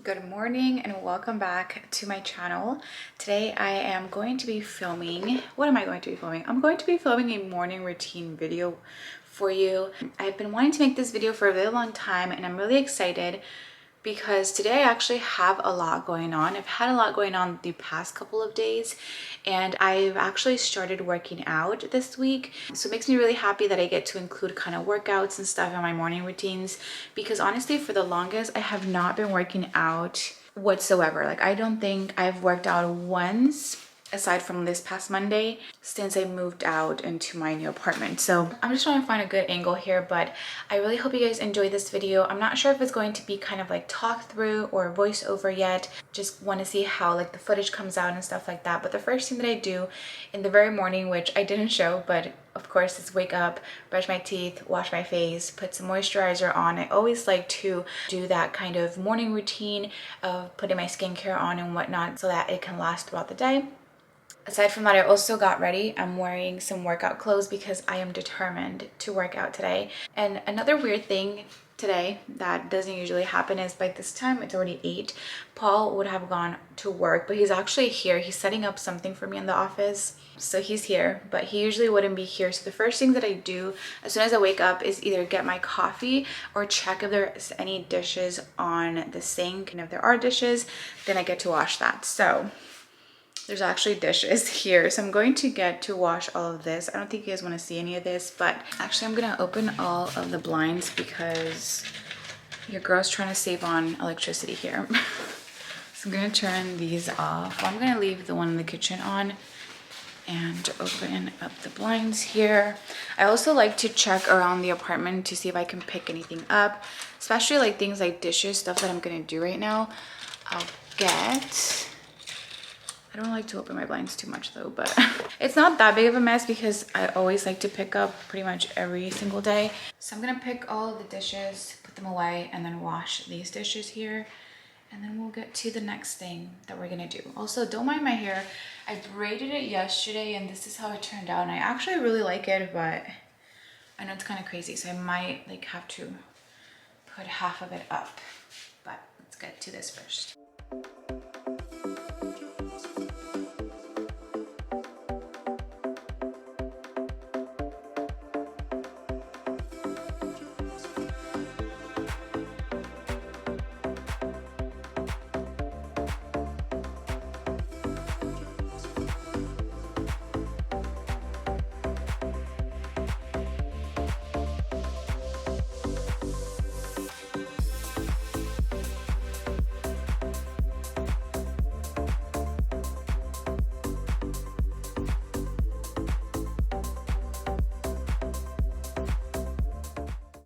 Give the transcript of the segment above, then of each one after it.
Good morning and welcome back to my channel. Today I am going to be filming, what am I going to be filming? I'm going to be filming a morning routine video for you. I've been wanting to make this video for a really long time and I'm really excited because today I actually have a lot going on. I've had a lot going on the past couple of days and I've actually started working out this week. So it makes me really happy that I get to include kind of workouts and stuff in my morning routines because honestly for the longest I have not been working out whatsoever. Like I don't think I've worked out once aside from this past Monday since I moved out into my new apartment. So I'm just trying to find a good angle here, but I really hope you guys enjoy this video. I'm not sure if it's going to be kind of like talk through or voiceover yet. Just want to see how like the footage comes out and stuff like that. But the first thing that I do in the very morning, which I didn't show, but of course, is wake up, brush my teeth, wash my face, put some moisturizer on. I always like to do that kind of morning routine of putting my skincare on and whatnot so that it can last throughout the day. Aside from that, I also got ready. I'm wearing some workout clothes because I am determined to work out today. And another weird thing today that doesn't usually happen is by this time, it's already 8. Paul would have gone to work, but he's actually here. He's setting up something for me in the office. So he's here, but he usually wouldn't be here. So the first thing that I do as soon as I wake up is either get my coffee or check if there's any dishes on the sink. And if there are dishes, then I get to wash that. So there's actually dishes here, so I'm going to get to wash all of this. I don't think you guys want to see any of this, but actually I'm gonna open all of the blinds because your girl's trying to save on electricity here. So I'm gonna turn these off. I'm gonna leave the one in the kitchen on and open up the blinds here. I also like to check around the apartment to see if I can pick anything up, especially like things like dishes, stuff that I'm gonna do right now. I don't like to open my blinds too much though, but it's not that big of a mess because I always like to pick up pretty much every single day. So I'm gonna pick all of the dishes, put them away, and then wash these dishes here. And then we'll get to the next thing that we're gonna do. Also, don't mind my hair. I braided it yesterday and this is how it turned out. And I actually really like it, but I know it's kind of crazy. So I might like have to put half of it up. But let's get to this first.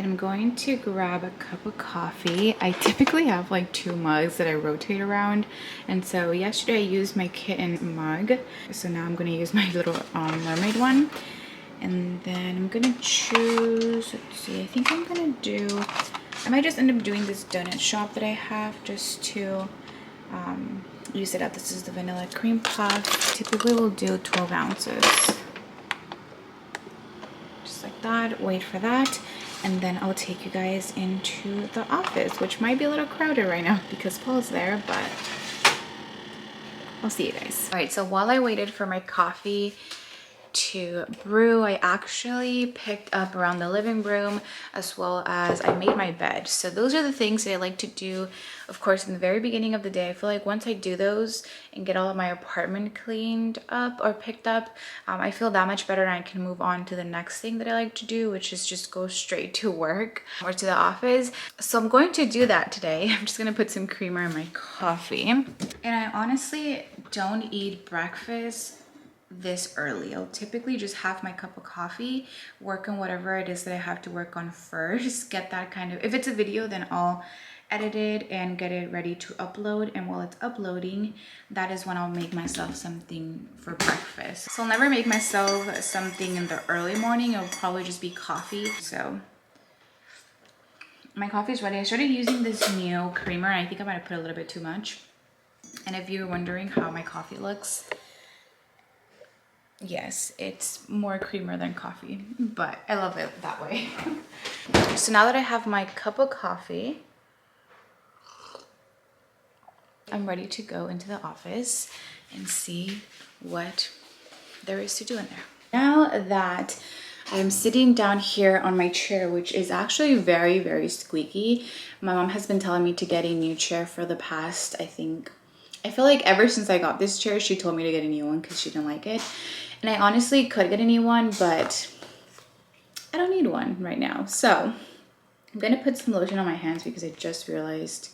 I'm going to grab a cup of coffee. I typically have like 2 mugs that I rotate around, and so yesterday I used my kitten mug, so now I'm going to use my little mermaid one. And then I'm gonna choose, let's see, I think I'm gonna do, I might just end up doing this donut shop that I have just to use it up. This is the vanilla cream puff. Typically we'll do 12 ounces. Just like that, wait for that. And then I'll take you guys into the office, which might be a little crowded right now because Paul's there, but I'll see you guys. All right, so while I waited for my coffee to brew, I actually picked up around the living room as well as I made my bed. So those are the things that I like to do, of course, in the very beginning of the day. I feel like once I do those and get all of my apartment cleaned up or picked up, I feel that much better and I can move on to the next thing that I like to do, which is just go straight to work or to the office. So I'm going to do that today. I'm just gonna put some creamer in my coffee. And I honestly don't eat breakfast this early. I'll typically just have my cup of coffee, work on whatever it is that I have to work on first, get that kind of, if it's a video, then I'll edit it and get it ready to upload. And while it's uploading, that is when I'll make myself something for breakfast. So I'll never make myself something in the early morning. It'll probably just be coffee. So my coffee is ready. I started using this new creamer and I think I might have put a little bit too much. And if you're wondering how my coffee looks, yes, it's more creamer than coffee, but I love it that way. So now that I have my cup of coffee, I'm ready to go into the office and see what there is to do in there. Now that I'm sitting down here on my chair, which is actually very, very squeaky. My mom has been telling me to get a new chair for the past, I feel like ever since I got this chair, she told me to get a new one because she didn't like it. And I honestly could get a new one, but I don't need one right now. So I'm gonna put some lotion on my hands because I just realized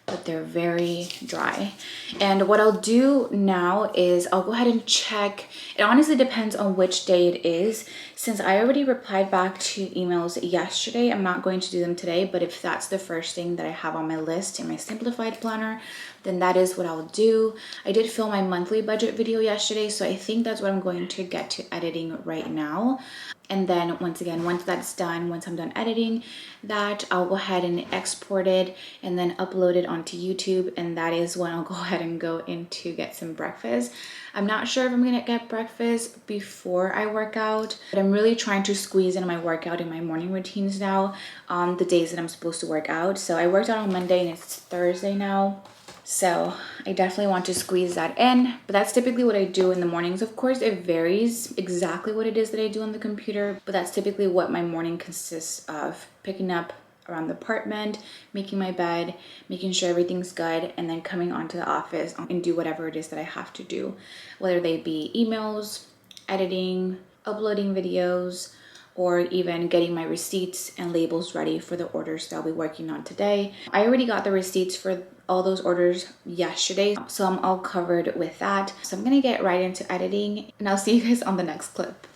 that they're very dry. And what I'll do now is I'll go ahead and check. It honestly depends on which day it is. Since I already replied back to emails yesterday, I'm not going to do them today, but if that's the first thing that I have on my list in my simplified planner, then that is what I'll do. I did film my monthly budget video yesterday, so I think that's what I'm going to get to editing right now. And then once that's done, once I'm done editing that, I'll go ahead and export it and then upload it onto YouTube. And that is when I'll go ahead and go in to get some breakfast. I'm not sure if I'm gonna get breakfast before I work out, but I'm really trying to squeeze in my workout in my morning routines now on the days that I'm supposed to work out. So I worked out on Monday and it's Thursday now. So I definitely want to squeeze that in, but that's typically what I do in the mornings. Of course, it varies exactly what it is that I do on the computer, but that's typically what my morning consists of: picking up around the apartment, making my bed, making sure everything's good, and then coming onto the office and do whatever it is that I have to do, whether they be emails, editing, uploading videos, or even getting my receipts and labels ready for the orders that I'll be working on today. I already got the receipts for all those orders yesterday, so I'm all covered with that. So I'm gonna get right into editing, and I'll see you guys on the next clip.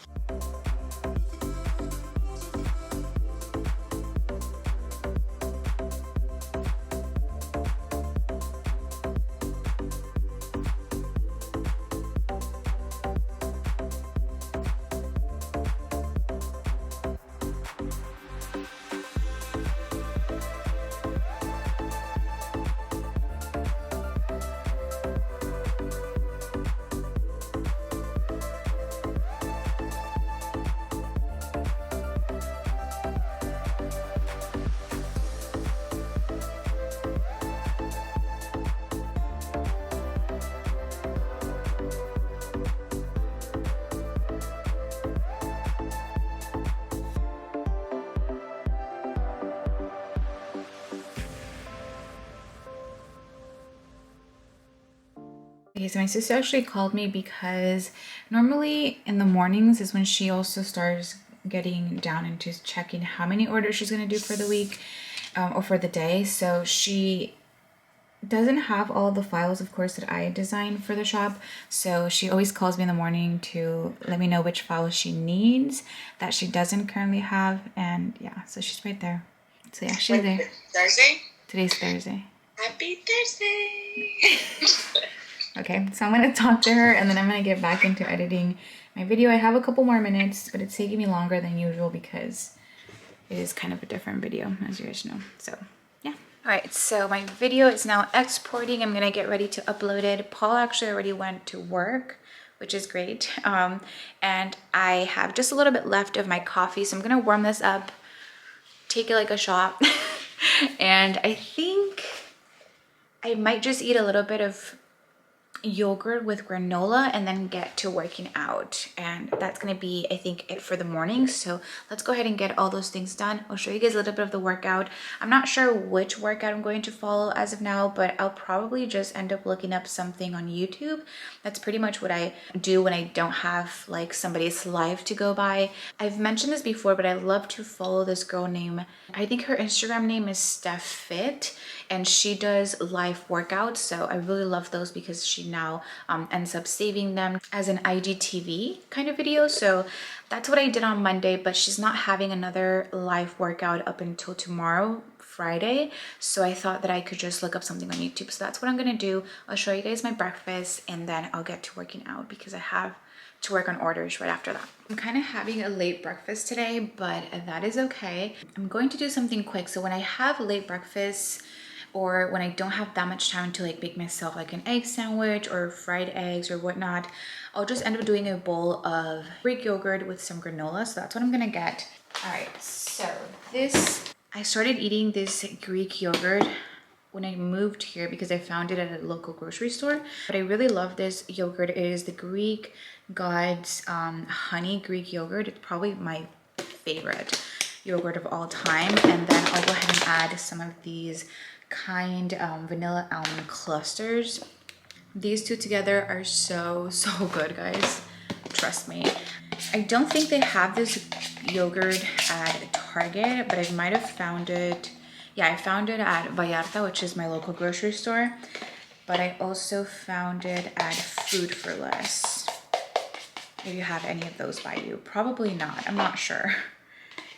Okay, so my sister actually called me because normally in the mornings is when she also starts getting down into checking how many orders she's going to do for the week or for the day. So she doesn't have all the files, of course, that I designed for the shop. So she always calls me in the morning to let me know which files she needs that she doesn't currently have. And yeah, so she's right there. So yeah, she's there. Thursday? Today's Thursday. Happy Thursday! Okay, so I'm gonna talk to her and then I'm gonna get back into editing my video. I have a couple more minutes, but it's taking me longer than usual because it is kind of a different video, as you guys know. So yeah. All right, so my video is now exporting. I'm gonna get ready to upload it. Paul actually already went to work, which is great. And I have just a little bit left of my coffee, so I'm gonna warm this up, take it like a shot. And I think I might just eat a little bit of yogurt with granola and then get to working out, and that's gonna be, I think, it for the morning. So let's go ahead and get all those things done. I'll show you guys a little bit of the workout. I'm not sure which workout I'm going to follow as of now, but I'll probably just end up looking up something on YouTube. That's pretty much what I do when I don't have like somebody's live to go by. I've mentioned this before, but I love to follow this girl named, I think her Instagram name is Steph Fit, and she does live workouts. So I really love those because she now ends up saving them as an IGTV kind of video. So that's what I did on Monday, but she's not having another live workout up until tomorrow, Friday. So I thought that I could just look up something on YouTube. So that's what I'm gonna do. I'll show you guys my breakfast and then I'll get to working out because I have to work on orders right after that. I'm kind of having a late breakfast today, but that is okay. I'm going to do something quick. So when I have late breakfast, or when I don't have that much time to like make myself like an egg sandwich or fried eggs or whatnot, I'll just end up doing a bowl of Greek yogurt with some granola. So that's what I'm gonna get. All right, so I started eating this Greek yogurt when I moved here because I found it at a local grocery store. But I really love this yogurt. It is the Greek Gods honey Greek yogurt. It's probably my favorite yogurt of all time. And then I'll go ahead and add some of these kind vanilla almond clusters. These two together are so good, guys. Trust me. I don't think they have this yogurt at Target, but I might have found it. Yeah, I found it at Vallarta, which is my local grocery store. But I also found it at Food for Less. If you have any of those by you. Probably not. I'm not sure.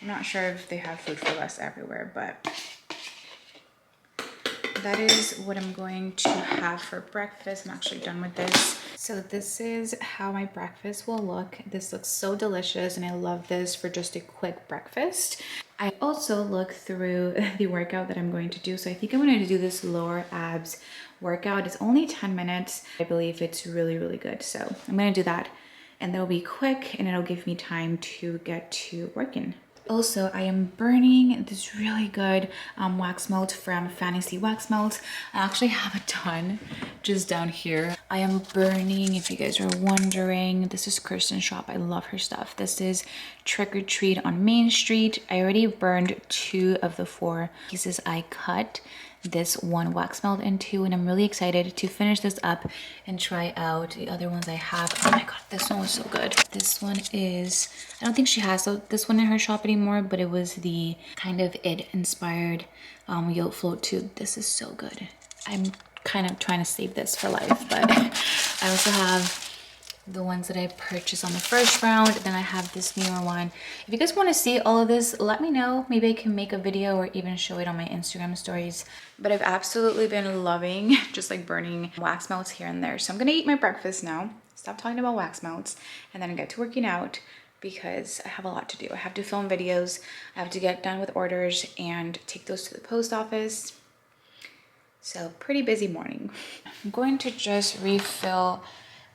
I'm not sure if they have Food for Less everywhere, but that is what I'm going to have for breakfast. I'm actually done with this. So this is how my breakfast will look. This looks so delicious and I love this for just a quick breakfast. I also looked through the workout that I'm going to do. So I think I'm going to do this lower abs workout. It's only 10 minutes. I believe it's really good. So I'm going to do that and that'll be quick and it'll give me time to get to working. Also, I am burning this really good wax melt from Fantasy Wax Melt. I actually have a ton just down here. I am burning, if you guys are wondering, this is Kirsten's shop. I love her stuff. This is Trick or Treat on Main Street. I already burned 2 of the 4 pieces I cut this one wax melt into, and I'm really excited to finish this up and try out the other ones I have. Oh my god, this one was so good. This one is, I don't think she has this one in her shop anymore, but it was the kind of it inspired Yote Float tube. This is so good. I'm kind of trying to save this for life, but I also have the ones that I purchased on the first round. Then I have this newer one. If you guys want to see all of this, let me know. Maybe I can make a video or even show it on my Instagram stories. But I've absolutely been loving just like burning wax melts here and there. So I'm gonna eat my breakfast now, stop talking about wax melts, and then get to working out because I have a lot to do. I have to film videos, I have to get done with orders and take those to the post office. So pretty busy morning. I'm going to just refill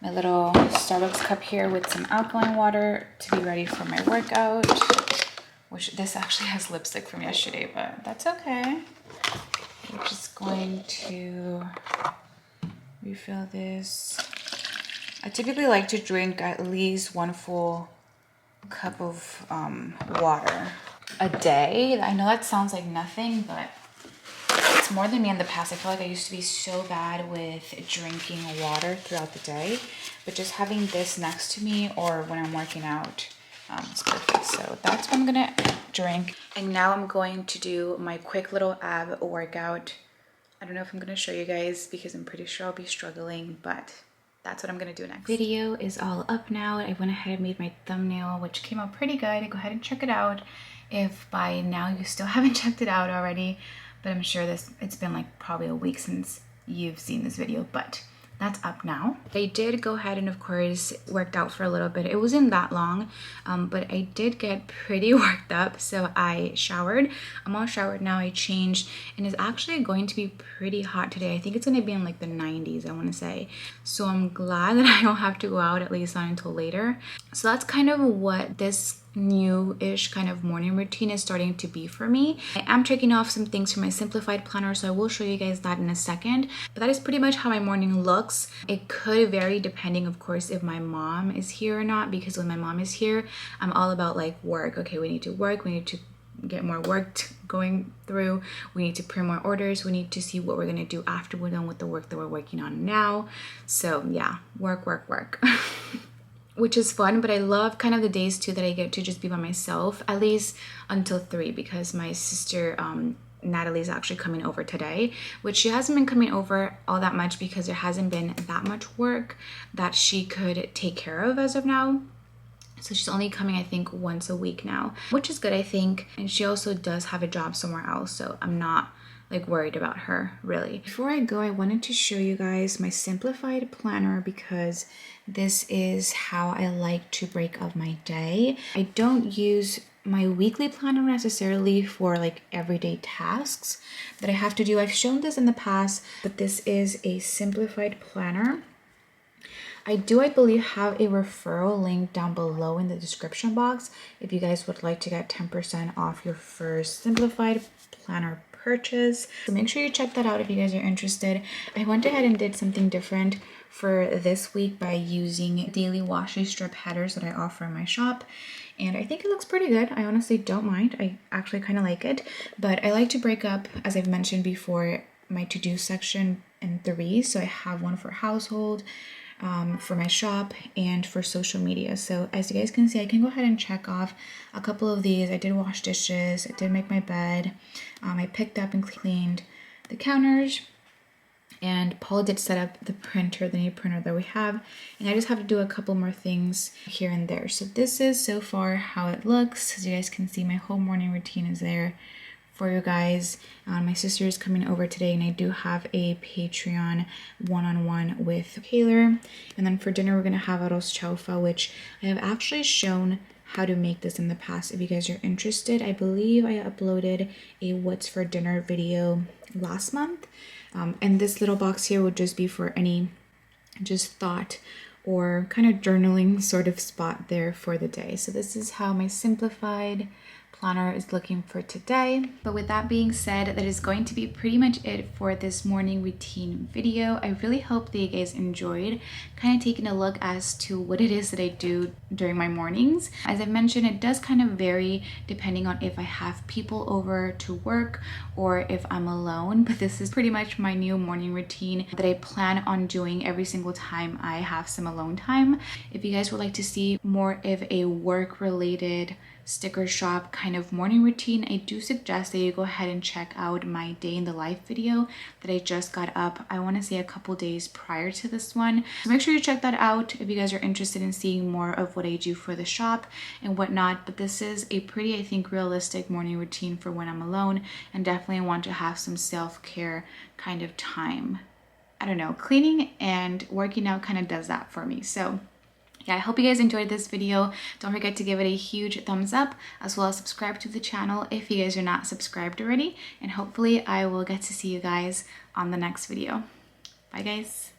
my little Starbucks cup here with some alkaline water to be ready for my workout, which this actually has lipstick from yesterday, but that's okay. We're just going to refill this. I typically like to drink at least 1 full cup of water a day. I know that sounds like nothing, but it's more than me in the past. I feel like I used to be so bad with drinking water throughout the day, but just having this next to me or when I'm working out is perfect. So that's what I'm gonna drink. And now I'm going to do my quick little ab workout. I don't know if I'm gonna show you guys because I'm pretty sure I'll be struggling, but that's what I'm gonna do next. Video is all up now. I went ahead and made my thumbnail, which came out pretty good. Go ahead and check it out if by now you still haven't checked it out already. But I'm sure it's been like probably a week since you've seen this video, but that's up now. I did go ahead and of course worked out for a little bit. It wasn't that long, but I did get pretty worked up. So I showered. I'm all showered now. I changed and it's actually going to be pretty hot today. I think it's gonna be in like the 90s, I wanna say. So I'm glad that I don't have to go out, at least not until later. So that's kind of what this new-ish kind of morning routine is starting to be for me. I am checking off some things from my simplified planner, so I will show you guys that in a second. But that is pretty much how my morning looks. It could vary depending, of course, if my mom is here or not, because when my mom is here, I'm all about like work. Okay, we need to work, we need to get more work going through, we need to print more orders, we need to see what we're gonna do after we're done with the work that we're working on now. So yeah, work. Which is fun, but I love kind of the days too that I get to just be by myself, at least until 3, because my sister Natalie's actually coming over today, which she hasn't been coming over all that much because there hasn't been that much work that she could take care of as of now. So she's only coming, I think, once a week now, which is good, I think. And she also does have a job somewhere else, so I'm not like worried about her really. Before I go, I wanted to show you guys my simplified planner because this is how I like to break up my day. I don't use my weekly planner necessarily for like everyday tasks that I have to do. I've shown this in the past, but this is a simplified planner. I believe, have a referral link down below in the description box if you guys would like to get 10% off your first simplified planner purchase. So make sure you check that out if you guys are interested. I went ahead and did something different for this week by using daily washi strip headers that I offer in my shop. And I think it looks pretty good. I honestly don't mind. I actually kind of like it. But I like to break up, as I've mentioned before, my to-do section in 3. So I have one for household, for my shop, and for social media. So as you guys can see, I can go ahead and check off a couple of these. I did wash dishes. I did make my bed. I picked up and cleaned the counters. And Paul did set up the printer, the new printer that we have. And I just have to do a couple more things here and there. So this is so far how it looks. As you guys can see, my whole morning routine is there for you guys. My sister is coming over today, and I do have a Patreon one-on-one with Taylor. And then for dinner, we're gonna have arroz chaufa, which I have actually shown how to make this in the past. If you guys are interested, I believe I uploaded a what's for dinner video last month. And this little box here would just be for any just thought or kind of journaling sort of spot there for the day. So this is how my simplified planner is looking for today. But with that being said, that is going to be pretty much it for this morning routine video. I really hope that you guys enjoyed kind of taking a look as to what it is that I do during my mornings. As I mentioned, it does kind of vary depending on if I have people over to work or if I'm alone, but this is pretty much my new morning routine that I plan on doing every single time I have some alone time. If you guys would like to see more of a work related sticker shop kind of morning routine, I do suggest that you go ahead and check out my day in the life video that I just got up. I want to say a couple days prior to this one. So make sure you check that out if you guys are interested in seeing more of what I do for the shop and whatnot. But this is a pretty, I think, realistic morning routine for when I'm alone, and definitely want to have some self-care kind of time. I don't know, cleaning and working out kind of does that for me. So yeah, I hope you guys enjoyed this video. Don't forget to give it a huge thumbs up, as well as subscribe to the channel if you guys are not subscribed already. And hopefully I will get to see you guys on the next video. Bye guys.